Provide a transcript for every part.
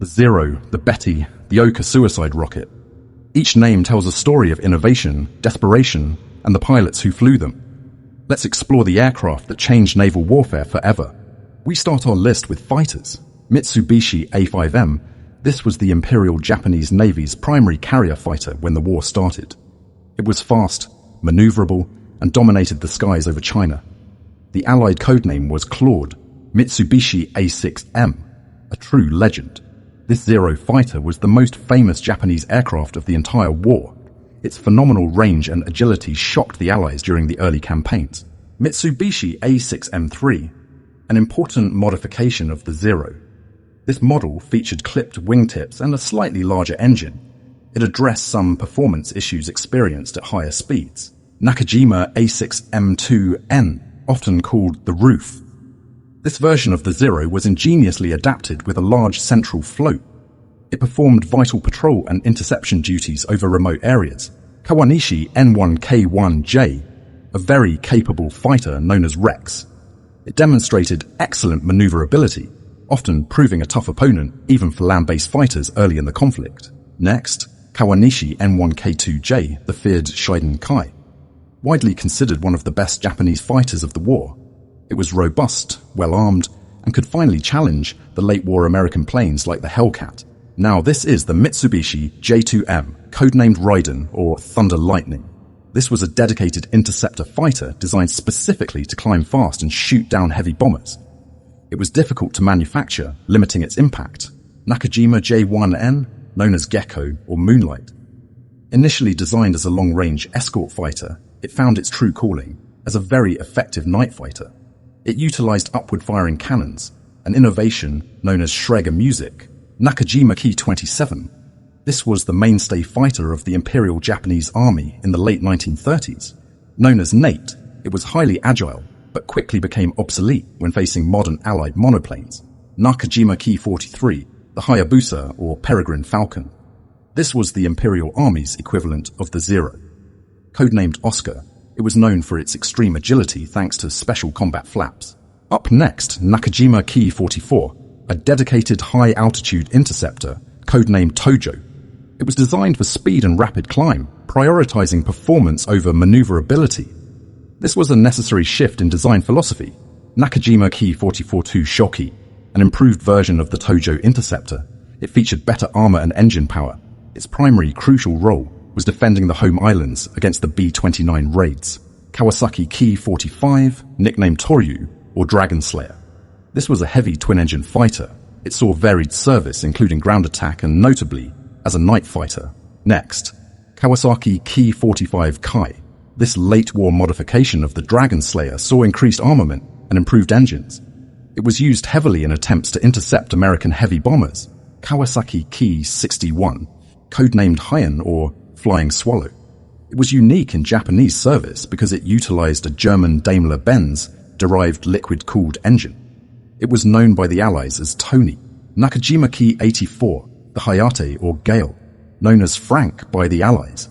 The Zero, the Betty, the Ohka suicide rocket. Each name tells a story of innovation, desperation, and the pilots who flew them. Let's explore the aircraft that changed naval warfare forever. We start our list with fighters. Mitsubishi A5M. This was the Imperial Japanese Navy's primary carrier fighter when the war started. It was fast, maneuverable, and dominated the skies over China. The Allied codename was Claude, Mitsubishi A6M, a true legend. This Zero fighter was the most famous Japanese aircraft of the entire war. Its phenomenal range and agility shocked the Allies during the early campaigns. Mitsubishi A6M3, an important modification of the Zero. This model featured clipped wingtips and a slightly larger engine. It addressed some performance issues experienced at higher speeds. Nakajima A6M2N, often called the Roof. This version of the Zero was ingeniously adapted with a large central float. It performed vital patrol and interception duties over remote areas. Kawanishi N1K1J, a very capable fighter known as Rex. It demonstrated excellent maneuverability, often proving a tough opponent even for land-based fighters early in the conflict. Next, Kawanishi N1K2J, the feared Shiden Kai. Widely considered one of the best Japanese fighters of the war. It was robust, well-armed, and could finally challenge the late-war American planes like the Hellcat. Now this is the Mitsubishi J2M, codenamed Raiden or Thunder Lightning. This was a dedicated interceptor fighter designed specifically to climb fast and shoot down heavy bombers. It was difficult to manufacture, limiting its impact. Nakajima J1N, known as Gecko or Moonlight. Initially designed as a long-range escort fighter, it found its true calling as a very effective night fighter. It utilized upward-firing cannons, an innovation known as Schreger music. Nakajima Ki-27. This was the mainstay fighter of the Imperial Japanese Army in the late 1930s. Known as Nate, it was highly agile, but quickly became obsolete when facing modern Allied monoplanes. Nakajima Ki-43, the Hayabusa or Peregrine Falcon. This was the Imperial Army's equivalent of the Zero. Codenamed Oscar, it was known for its extreme agility thanks to special combat flaps. Up next, Nakajima Ki-44, a dedicated high-altitude interceptor, codenamed Tojo. It was designed for speed and rapid climb, prioritizing performance over maneuverability. This was a necessary shift in design philosophy. Nakajima Ki-44-2 Shoki, an improved version of the Tojo interceptor. It featured better armor and engine power. Its primary crucial role was defending the home islands against the B-29 raids. Kawasaki Ki-45, nicknamed Toryu, or Dragon Slayer. This was a heavy twin-engine fighter. It saw varied service, including ground attack and, notably, as a night fighter. Next, Kawasaki Ki-45 Kai. This late-war modification of the Dragon Slayer saw increased armament and improved engines. It was used heavily in attempts to intercept American heavy bombers. Kawasaki Ki-61, codenamed Hyan or Flying Swallow. It was unique in Japanese service because it utilized a German Daimler-Benz derived liquid-cooled engine. It was known by the Allies as Tony. Nakajima Ki-84, the Hayate or Gale, known as Frank by the Allies.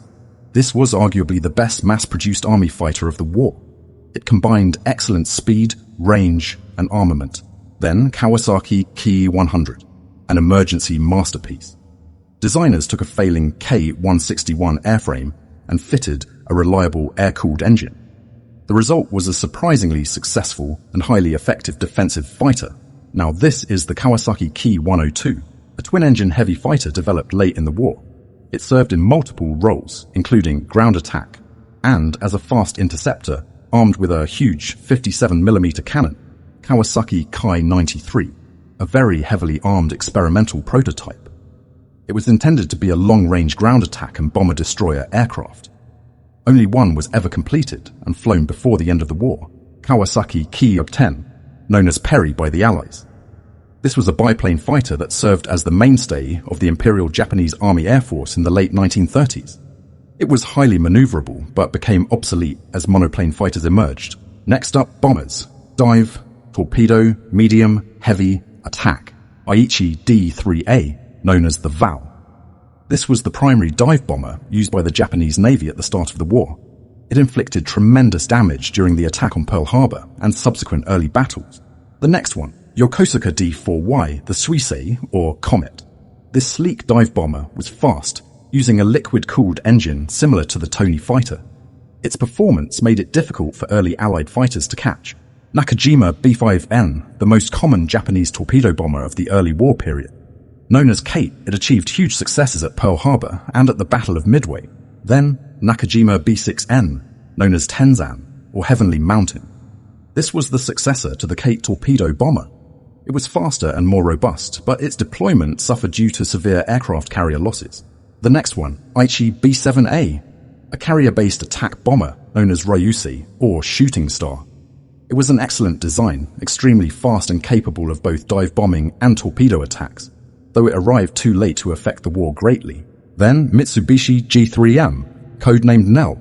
This was arguably the best mass-produced army fighter of the war. It combined excellent speed, range, and armament. Then Kawasaki Ki-100, an emergency masterpiece. Designers took a failing K-161 airframe and fitted a reliable air-cooled engine. The result was a surprisingly successful and highly effective defensive fighter. Now this is the Kawasaki Ki-102, a twin-engine heavy fighter developed late in the war. It served in multiple roles, including ground attack, and as a fast interceptor armed with a huge 57mm cannon, Kawasaki Ki-93, a very heavily armed experimental prototype. It was intended to be a long-range ground attack and bomber-destroyer aircraft. Only one was ever completed and flown before the end of the war, Kawasaki Ki-10, known as Perry by the Allies. This was a biplane fighter that served as the mainstay of the Imperial Japanese Army Air Force in the late 1930s. It was highly maneuverable, but became obsolete as monoplane fighters emerged. Next up, bombers. Dive, torpedo, medium, heavy, attack. Aichi D-3A, known as the VAL. This was the primary dive bomber used by the Japanese Navy at the start of the war. It inflicted tremendous damage during the attack on Pearl Harbor and subsequent early battles. The next one, Yokosuka D-4Y, the Suisei, or Comet. This sleek dive bomber was fast, using a liquid-cooled engine similar to the Tony fighter. Its performance made it difficult for early Allied fighters to catch. Nakajima B5N, the most common Japanese torpedo bomber of the early war period. Known as Kate, it achieved huge successes at Pearl Harbor and at the Battle of Midway. Then, Nakajima B6N, known as Tenzan, or Heavenly Mountain. This was the successor to the Kate torpedo bomber. It was faster and more robust, but its deployment suffered due to severe aircraft carrier losses. The next one, Aichi B7A, a carrier-based attack bomber known as Ryusei, or Shooting Star. It was an excellent design, extremely fast and capable of both dive bombing and torpedo attacks, though it arrived too late to affect the war greatly. Then Mitsubishi G3M, codenamed Nell.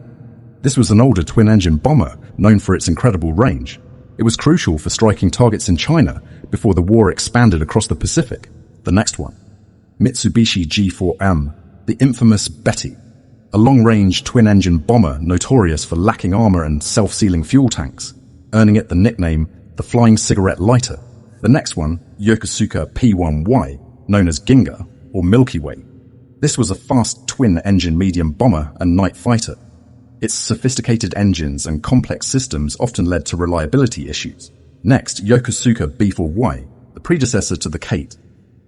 This was an older twin-engine bomber known for its incredible range. It was crucial for striking targets in China before the war expanded across the Pacific. The next one, Mitsubishi G4M, the infamous Betty, a long-range twin-engine bomber notorious for lacking armor and self-sealing fuel tanks, earning it the nickname the Flying Cigarette Lighter. The next one, Yokosuka P1Y, known as Ginga, or Milky Way. This was a fast twin-engine medium bomber and night fighter. Its sophisticated engines and complex systems often led to reliability issues. Next, Yokosuka B4Y, the predecessor to the Kate.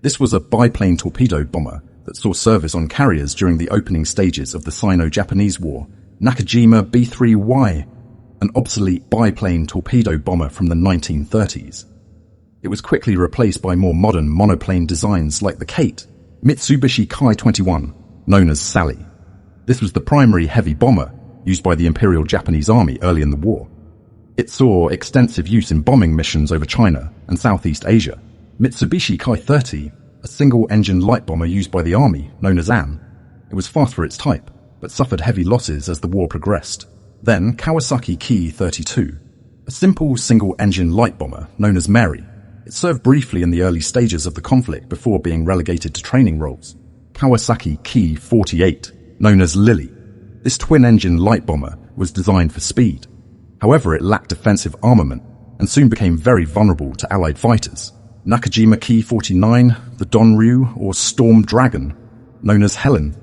This was a biplane torpedo bomber that saw service on carriers during the opening stages of the Sino-Japanese War. Nakajima B3Y, an obsolete biplane torpedo bomber from the 1930s. It was quickly replaced by more modern monoplane designs like the Kate. Mitsubishi Kai-21, known as Sally. This was the primary heavy bomber used by the Imperial Japanese Army early in the war. It saw extensive use in bombing missions over China and Southeast Asia. Mitsubishi Kai-30, a single-engine light bomber used by the Army, known as Anne. It was fast for its type, but suffered heavy losses as the war progressed. Then Kawasaki Ki-32, a simple single-engine light bomber known as Mary. It served briefly in the early stages of the conflict before being relegated to training roles. Kawasaki Ki-48, known as Lily. This twin-engine light bomber was designed for speed. However, it lacked defensive armament and soon became very vulnerable to Allied fighters. Nakajima Ki-49, the Donryu or Storm Dragon, known as Helen.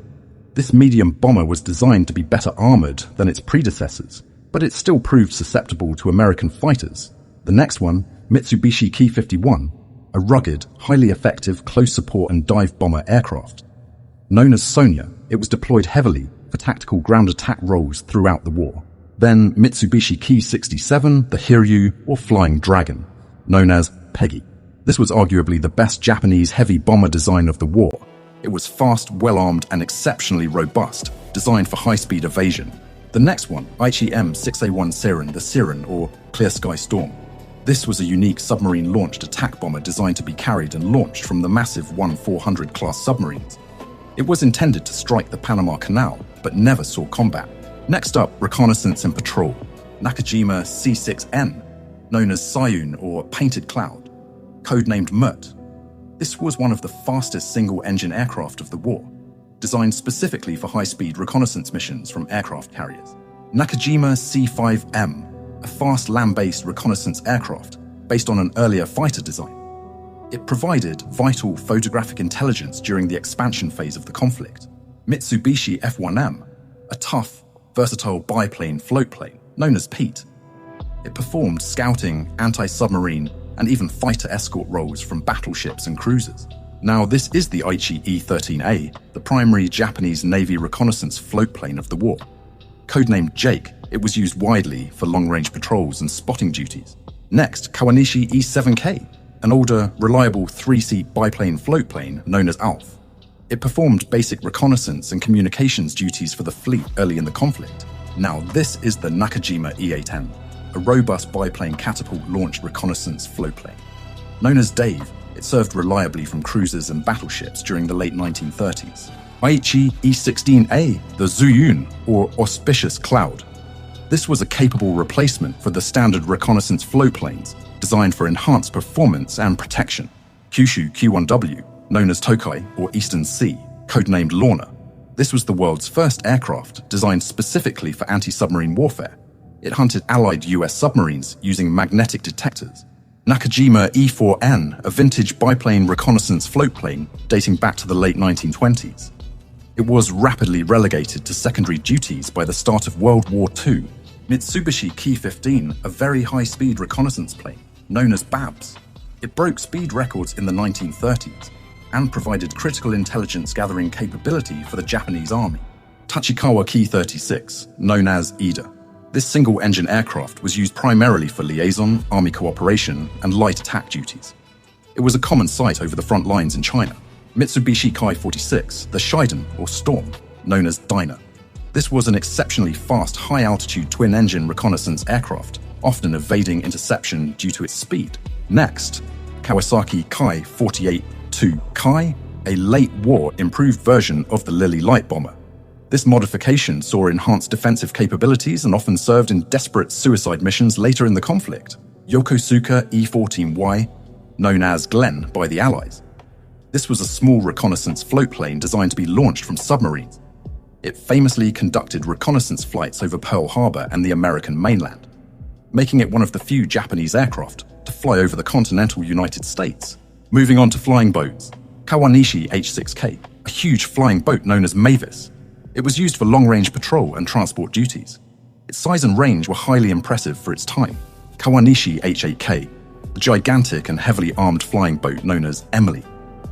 This medium bomber was designed to be better armored than its predecessors, but it still proved susceptible to American fighters. The next one, Mitsubishi Ki-51, a rugged, highly effective close support and dive bomber aircraft. Known as Sonia, it was deployed heavily for tactical ground attack roles throughout the war. Then Mitsubishi Ki-67, the Hiryu or Flying Dragon, known as Peggy. This was arguably the best Japanese heavy bomber design of the war. It was fast, well-armed, and exceptionally robust, designed for high-speed evasion. The next one, Aichi M6A1 Siren, the Siren, or Clear Sky Storm. This was a unique submarine-launched attack bomber designed to be carried and launched from the massive 1-400 class submarines. It was intended to strike the Panama Canal, but never saw combat. Next up, Reconnaissance and Patrol, Nakajima C6N, known as Sayun or Painted Cloud, codenamed Mert. This was one of the fastest single-engine aircraft of the war, designed specifically for high-speed reconnaissance missions from aircraft carriers. Nakajima C5M, a fast land-based reconnaissance aircraft based on an earlier fighter design. It provided vital photographic intelligence during the expansion phase of the conflict. Mitsubishi F1M, a tough, versatile biplane floatplane known as Pete. It performed scouting, anti-submarine, and even fighter escort roles from battleships and cruisers. Now, this is the Aichi E-13A, the primary Japanese Navy reconnaissance floatplane of the war. Codenamed Jake, it was used widely for long-range patrols and spotting duties. Next, Kawanishi E-7K, an older, reliable three-seat biplane floatplane known as ALF. It performed basic reconnaissance and communications duties for the fleet early in the conflict. Now, this is the Nakajima E-8N, a robust biplane catapult-launched reconnaissance floatplane. Known as Dave, it served reliably from cruisers and battleships during the late 1930s. Aichi E-16A, the Zuyun, or Auspicious Cloud. This was a capable replacement for the standard reconnaissance floatplanes, designed for enhanced performance and protection. Kyushu Q-1W, known as Tokai or Eastern Sea, codenamed Lorna. This was the world's first aircraft designed specifically for anti-submarine warfare. It hunted Allied US submarines using magnetic detectors. Nakajima E-4N, a vintage biplane reconnaissance floatplane dating back to the late 1920s. It was rapidly relegated to secondary duties by the start of World War II. Mitsubishi Ki-15, a very high-speed reconnaissance plane, known as BABS. It broke speed records in the 1930s and provided critical intelligence gathering capability for the Japanese Army. Tachikawa Ki-36, known as IDA. This single-engine aircraft was used primarily for liaison, army cooperation, and light attack duties. It was a common sight over the front lines in China. Mitsubishi Ki-46, the Shiden, or Storm, known as Dyna. This was an exceptionally fast, high-altitude twin-engine reconnaissance aircraft, often evading interception due to its speed. Next, Kawasaki Ki-48-2 Kai, a late-war improved version of the Lily light bomber. This modification saw enhanced defensive capabilities and often served in desperate suicide missions later in the conflict. Yokosuka E-14Y, known as Glenn by the Allies. This was a small reconnaissance floatplane designed to be launched from submarines. It famously conducted reconnaissance flights over Pearl Harbor and the American mainland, making it one of the few Japanese aircraft to fly over the continental United States. Moving on to flying boats, Kawanishi H-6K, a huge flying boat known as Mavis. It was used for long-range patrol and transport duties. Its size and range were highly impressive for its time. Kawanishi H-8K, a gigantic and heavily armed flying boat known as Emily.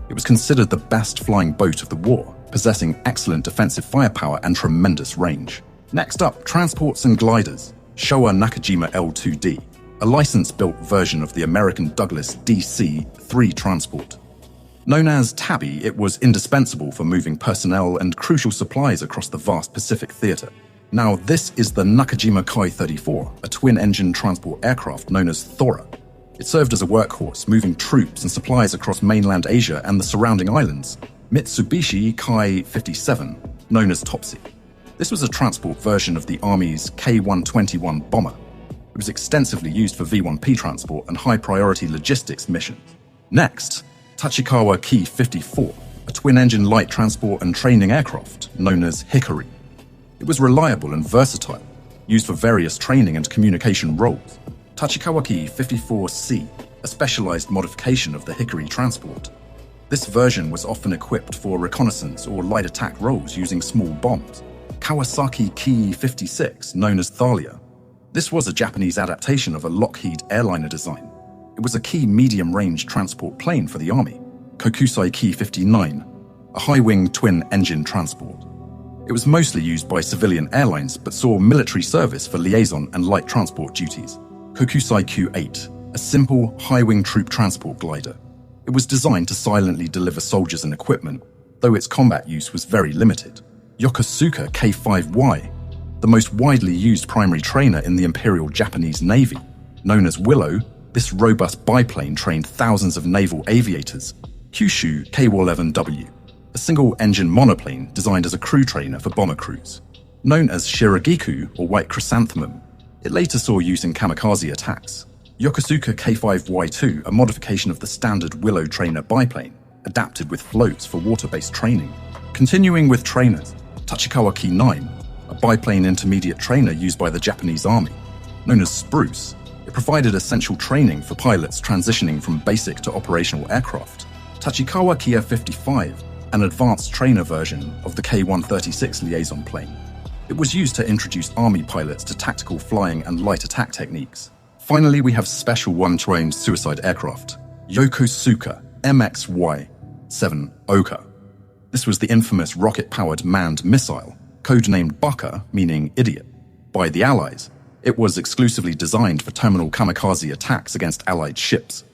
It was considered the best flying boat of the war, possessing excellent defensive firepower and tremendous range. Next up, transports and gliders. Showa Nakajima L-2D, a license-built version of the American Douglas DC-3 transport. Known as Tabby, it was indispensable for moving personnel and crucial supplies across the vast Pacific theater. Now, this is the Nakajima Ki-34, a twin-engine transport aircraft known as Thora. It served as a workhorse, moving troops and supplies across mainland Asia and the surrounding islands. Mitsubishi Ki-57, known as Topsy. This was a transport version of the Army's K-121 bomber. It was extensively used for V-1P transport and high-priority logistics missions. Next, Tachikawa Ki-54, a twin-engine light transport and training aircraft known as Hickory. It was reliable and versatile, used for various training and communication roles. Tachikawa Ki-54C, a specialized modification of the Hickory transport. This version was often equipped for reconnaissance or light attack roles using small bombs. Kawasaki Ki-56, known as Thalia. This was a Japanese adaptation of a Lockheed airliner design. It was a key medium-range transport plane for the Army. Kokusai Ki-59, a high-wing twin-engine transport. It was mostly used by civilian airlines but saw military service for liaison and light transport duties. Kokusai Q-8, a simple, high-wing troop transport glider. It was designed to silently deliver soldiers and equipment, though its combat use was very limited. Yokosuka K-5Y, the most widely used primary trainer in the Imperial Japanese Navy. Known as Willow, this robust biplane trained thousands of naval aviators. Kyushu K-11W, a single-engine monoplane designed as a crew trainer for bomber crews. Known as Shiragiku or White Chrysanthemum, it later saw use in kamikaze attacks. Yokosuka K-5Y2, a modification of the standard Willow trainer biplane, adapted with floats for water-based training. Continuing with trainers, Tachikawa Ki-9, a biplane intermediate trainer used by the Japanese Army. Known as Spruce, it provided essential training for pilots transitioning from basic to operational aircraft. Tachikawa Ki-55, an advanced trainer version of the K-136 liaison plane. It was used to introduce Army pilots to tactical flying and light attack techniques. Finally, we have Special One-trained suicide aircraft, Yokosuka MXY-7 Ohka. This was the infamous rocket-powered manned missile, codenamed Baka, meaning idiot, by the Allies. It was exclusively designed for terminal kamikaze attacks against Allied ships.